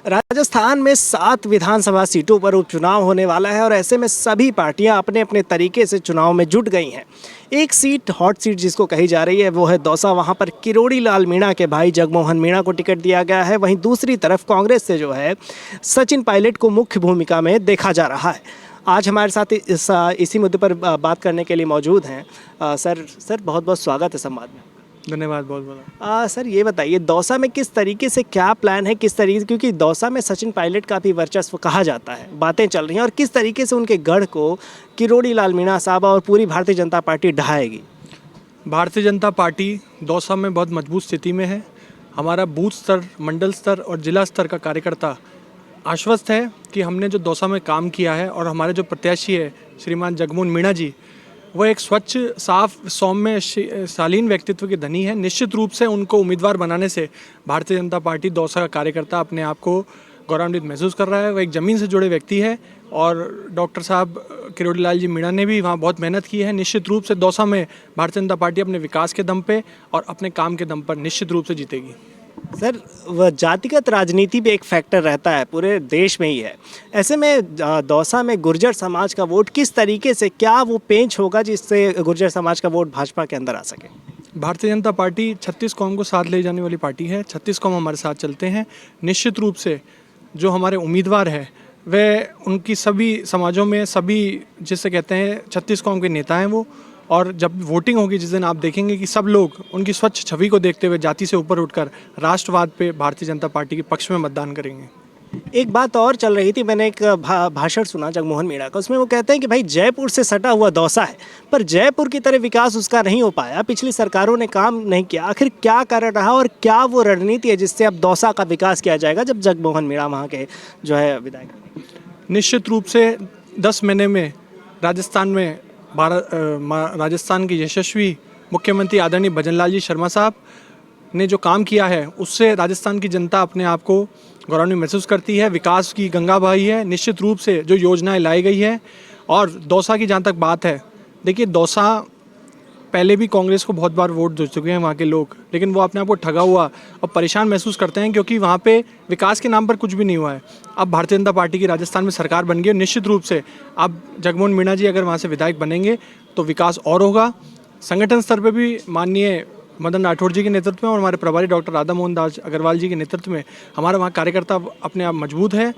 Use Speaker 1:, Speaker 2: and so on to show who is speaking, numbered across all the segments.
Speaker 1: राजस्थान में 7 विधानसभा सीटों पर उपचुनाव होने वाला है और ऐसे में सभी पार्टियां अपने अपने तरीके से चुनाव में जुट गई हैं। एक सीट, हॉट सीट जिसको कही जा रही है, वो है दौसा। वहां पर किरोड़ी लाल मीणा के भाई जगमोहन मीणा को टिकट दिया गया है। वहीं दूसरी तरफ कांग्रेस से जो है सचिन पायलट को मुख्य भूमिका में देखा जा रहा है। आज हमारे साथ इसी मुद्दे पर बात करने के लिए मौजूद हैं सर बहुत बहुत स्वागत है संवाद में।
Speaker 2: धन्यवाद बहुत बहुत।
Speaker 1: सर ये बताइए, दौसा में किस तरीके से क्या प्लान है, किस तरीके, क्योंकि दौसा में सचिन पायलट का भी वर्चस्व कहा जाता है, बातें चल रही हैं, और किस तरीके से उनके गढ़ को किरोड़ी लाल मीणा साहब और पूरी भारतीय जनता पार्टी ढहाएगी?
Speaker 2: भारतीय जनता पार्टी दौसा में बहुत मजबूत स्थिति में है। हमारा बूथ स्तर, मंडल स्तर और जिला स्तर का कार्यकर्ता आश्वस्त है कि हमने जो दौसा में काम किया है और हमारे जो प्रत्याशी है श्रीमान जगमोहन मीणा जी, वो एक स्वच्छ, साफ, सौम्य, शालीन व्यक्तित्व के धनी है। निश्चित रूप से उनको उम्मीदवार बनाने से भारतीय जनता पार्टी दौसा का कार्यकर्ता अपने आप को गौरवान्वित महसूस कर रहा है। वो एक ज़मीन से जुड़े व्यक्ति है और डॉक्टर साहब किरोड़ी लाल जी मीणा ने भी वहाँ बहुत मेहनत की है। निश्चित रूप से दौसा में भारतीय जनता पार्टी अपने विकास के दम पे और अपने काम के दम पर निश्चित रूप से जीतेगी।
Speaker 1: सर, वह जातिगत राजनीति भी एक फैक्टर रहता है, पूरे देश में ही है। ऐसे में दौसा में गुर्जर समाज का वोट किस तरीके से, क्या वो पेंच होगा जिससे गुर्जर समाज का वोट भाजपा के अंदर आ सके?
Speaker 2: भारतीय जनता पार्टी 36 कौम को साथ ले जाने वाली पार्टी है। 36 कौम हमारे साथ चलते हैं। निश्चित रूप से जो हमारे उम्मीदवार हैं वह उनकी सभी समाजों में, सभी जिसे कहते हैं 36 कौम के नेता हैं वो। और जब वोटिंग होगी जिस दिन, आप देखेंगे कि सब लोग उनकी स्वच्छ छवि को देखते हुए जाति से ऊपर उठकर राष्ट्रवाद पे भारतीय जनता पार्टी के पक्ष में मतदान करेंगे।
Speaker 1: एक बात और चल रही थी, मैंने एक भाषण सुना जगमोहन मीणा का, उसमें वो कहते हैं कि भाई जयपुर से सटा हुआ दौसा है, पर जयपुर की तरह विकास उसका नहीं हो पाया, पिछली सरकारों ने काम नहीं किया। आखिर क्या कारण रहा और क्या वो रणनीति है जिससे अब दौसा का विकास किया जाएगा जब जगमोहन मीणा वहाँ के जो है विधायक?
Speaker 2: निश्चित रूप से 10 महीने में राजस्थान के यशस्वी मुख्यमंत्री आदरणीय भजनलाल जी शर्मा साहब ने जो काम किया है उससे राजस्थान की जनता अपने आप को गौरवान्वित महसूस करती है। विकास की गंगा बही है। निश्चित रूप से जो योजनाएं लाई गई है, और दौसा की जहाँ तक बात है, देखिए दौसा पहले भी कांग्रेस को बहुत बार वोट दे चुके हैं वहाँ के लोग, लेकिन वो अपने आप को ठगा हुआ और परेशान महसूस करते हैं क्योंकि वहाँ पे विकास के नाम पर कुछ भी नहीं हुआ है। अब भारतीय जनता पार्टी की राजस्थान में सरकार बन गई। निश्चित रूप से अब जगमोहन मीणा जी अगर वहाँ से विधायक बनेंगे तो विकास और होगा। संगठन स्तर पर भी माननीय मदन राठौड़ जी के नेतृत्व में और हमारे प्रभारी डॉक्टर राधा मोहन दास अग्रवाल जी के नेतृत्व में हमारा वहाँ कार्यकर्ता अपने आप मजबूत है।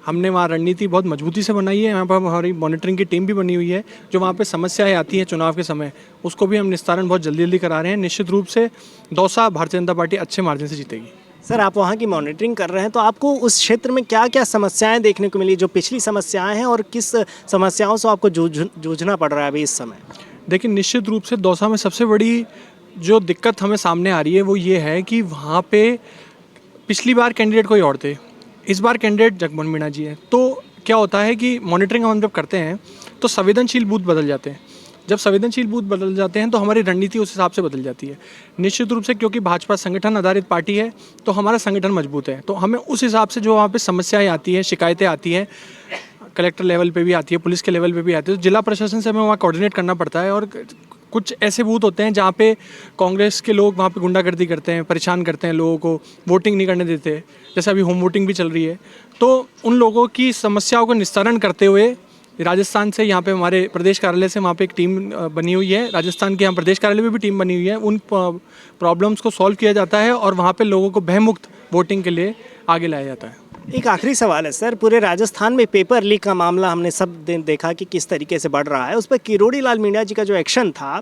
Speaker 2: हमने वहाँ रणनीति बहुत मजबूती से बनाई है। यहाँ पर हमारी मॉनिटरिंग की टीम भी बनी हुई है। जो वहाँ पे समस्याएं आती हैं चुनाव के समय, उसको भी हम निस्तारण बहुत जल्दी जल्दी करा रहे हैं। निश्चित रूप से दौसा भारतीय जनता पार्टी अच्छे मार्जिन से जीतेगी।
Speaker 1: सर, आप वहाँ की मॉनिटरिंग कर रहे हैं तो आपको उस क्षेत्र में क्या क्या समस्याएं देखने को मिली, जो पिछली समस्याएं हैं, और किस समस्याओं से आपको जूझना पड़ रहा है अभी इस समय?
Speaker 2: देखिए, निश्चित रूप से दौसा में सबसे बड़ी जो दिक्कत हमें सामने आ रही है वो ये है कि वहाँ पे पिछली बार कैंडिडेट कोई और थे, इस बार कैंडिडेट जगमोहन मीणा जी हैं। तो क्या होता है कि मॉनिटरिंग हम जब करते हैं तो संवेदनशील बूथ बदल जाते हैं। जब संवेदनशील बूथ बदल जाते हैं तो हमारी रणनीति उस हिसाब से बदल जाती है। निश्चित रूप से क्योंकि भाजपा संगठन आधारित पार्टी है तो हमारा संगठन मजबूत है, तो हमें उस हिसाब से जो वहाँ पे समस्याएं आती हैं, शिकायतें आती हैं, कलेक्टर लेवल पे भी आती है, पुलिस के लेवल पे भी आती है, तो जिला प्रशासन से हमें वहाँ कोऑर्डिनेट करना पड़ता है। और कुछ ऐसे बूथ होते हैं जहाँ पे कांग्रेस के लोग वहाँ पे गुंडागर्दी करते हैं, परेशान करते हैं लोगों को, वोटिंग नहीं करने देते, जैसे अभी होम वोटिंग भी चल रही है। तो उन लोगों की समस्याओं को निस्तारण करते हुए राजस्थान से यहाँ पे हमारे प्रदेश कार्यालय से वहाँ पे एक टीम बनी हुई है, राजस्थान के यहाँ प्रदेश कार्यालय में भी टीम बनी हुई है। उन प्रॉब्लम्स को सॉल्व किया जाता है और वहाँ पे लोगों को भयमुक्त वोटिंग के लिए आगे लाया जाता है।
Speaker 1: एक आखिरी सवाल है सर, पूरे राजस्थान में पेपर लीक का मामला हमने सब दिन देखा कि किस तरीके से बढ़ रहा है। उस पर किरोड़ी लाल मीणा जी का जो एक्शन था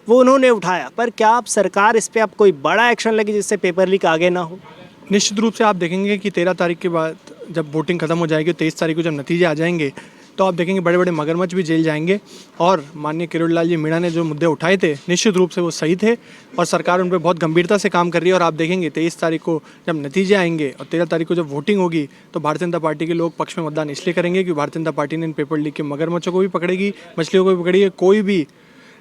Speaker 1: वो उन्होंने उठाया, पर क्या आप सरकार इस पर अब कोई बड़ा एक्शन लगे जिससे पेपर लीक आगे ना हो?
Speaker 2: निश्चित रूप से आप देखेंगे कि 13 तारीख के बाद जब वोटिंग खत्म हो जाएगी, 23 तारीख को जब नतीजे आ जाएंगे तो आप देखेंगे बड़े बड़े मगरमच्छ भी जेल जाएंगे। और माननीय किरोड़ी लाल जी मीणा ने जो मुद्दे उठाए थे निश्चित रूप से वो सही थे और सरकार उन पर बहुत गंभीरता से काम कर रही है। और आप देखेंगे 23 तारीख को जब नतीजे आएंगे और 13 तारीख को जब वोटिंग होगी तो भारतीय जनता पार्टी के लोग पक्ष में मतदान इसलिए करेंगे कि भारतीय जनता पार्टी ने इन पेपर लीक के मगरमच्छों को भी पकड़ेगी, मछलियों को भी पकड़ेगी, कोई भी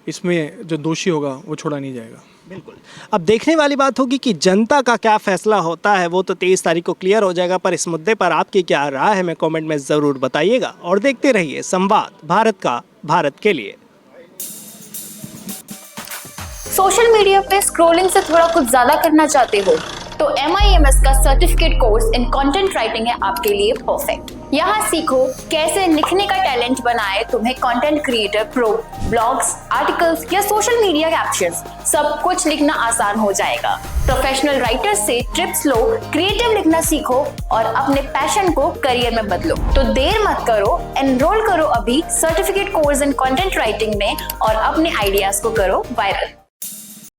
Speaker 2: इसमें जो दोषी होगा वो छोड़ा नहीं जाएगा।
Speaker 1: बिल्कुल। अब देखने वाली बात होगी कि जनता का क्या फैसला होता है, वो तो 23 तारीख को क्लियर हो जाएगा, पर इस मुद्दे पर आपकी क्या राय है हमें कमेंट में ज़रूर बताइएगा। और देखते रहिए संवाद, भारत का भारत के लिए।
Speaker 3: सोशल मीडिया पे स्क्रॉलिंग से थोड़ा कुछ ज़्यादा करना चाहते हो तो MIMS का certificate course in content writing है आपके लिए परफेक्ट। यहाँ सीखो कैसे लिखने का टैलेंट बनाए तुम्हें content creator pro. Blogs, articles या सोशल मीडिया कैप्शंस, सब कुछ लिखना आसान हो जाएगा। प्रोफेशनल राइटर्स से टिप्स लो, क्रिएटिव लिखना सीखो और अपने पैशन को करियर में बदलो। तो देर मत करो, एनरोल करो अभी certificate course in content writing में और अपने आइडियाज को करो वायरल।